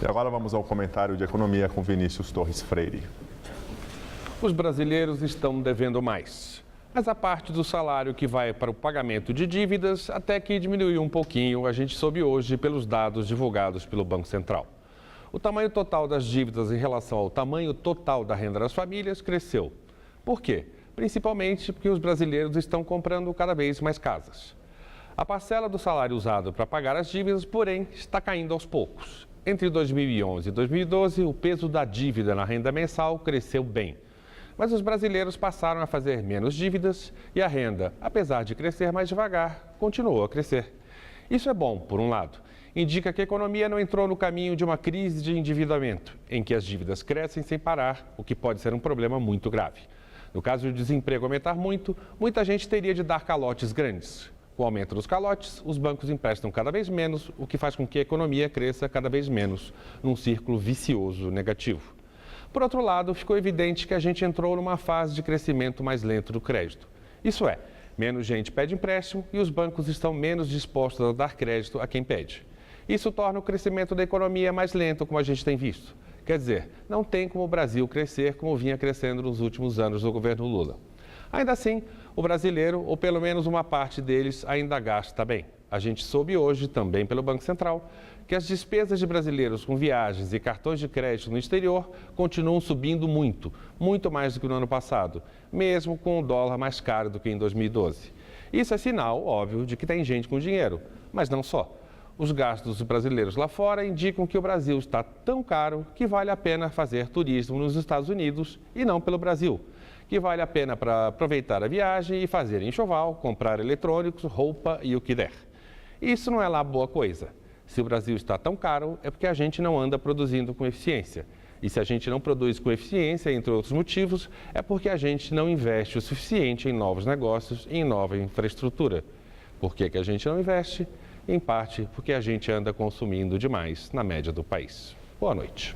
E agora vamos ao comentário de economia com Vinícius Torres Freire. Os brasileiros estão devendo mais, mas a parte do salário que vai para o pagamento de dívidas até que diminuiu um pouquinho, a gente soube hoje pelos dados divulgados pelo Banco Central. O tamanho total das dívidas em relação ao tamanho total da renda das famílias cresceu. Por quê? Principalmente porque os brasileiros estão comprando cada vez mais casas. A parcela do salário usado para pagar as dívidas, porém, está caindo aos poucos. Entre 2011 e 2012, o peso da dívida na renda mensal cresceu bem. Mas os brasileiros passaram a fazer menos dívidas e a renda, apesar de crescer mais devagar, continuou a crescer. Isso é bom, por um lado. Indica que a economia não entrou no caminho de uma crise de endividamento, em que as dívidas crescem sem parar, o que pode ser um problema muito grave. No caso de o desemprego aumentar muito, muita gente teria de dar calotes grandes. Com o aumento dos calotes, os bancos emprestam cada vez menos, o que faz com que a economia cresça cada vez menos, num círculo vicioso negativo. Por outro lado, ficou evidente que a gente entrou numa fase de crescimento mais lento do crédito. Isso é, menos gente pede empréstimo e os bancos estão menos dispostos a dar crédito a quem pede. Isso torna o crescimento da economia mais lento, como a gente tem visto. Quer dizer, não tem como o Brasil crescer como vinha crescendo nos últimos anos do governo Lula. Ainda assim, o brasileiro, ou pelo menos uma parte deles, ainda gasta bem. A gente soube hoje, também pelo Banco Central, que as despesas de brasileiros com viagens e cartões de crédito no exterior continuam subindo muito, muito mais do que no ano passado, mesmo com o dólar mais caro do que em 2012. Isso é sinal, óbvio, de que tem gente com dinheiro, mas não só. Os gastos dos brasileiros lá fora indicam que o Brasil está tão caro que vale a pena fazer turismo nos Estados Unidos e não pelo Brasil. Que vale a pena para aproveitar a viagem e fazer enxoval, comprar eletrônicos, roupa e o que der. Isso não é lá boa coisa. Se o Brasil está tão caro, é porque a gente não anda produzindo com eficiência. E se a gente não produz com eficiência, entre outros motivos, é porque a gente não investe o suficiente em novos negócios e em nova infraestrutura. Por que a gente não investe? Em parte, porque a gente anda consumindo demais na média do país. Boa noite.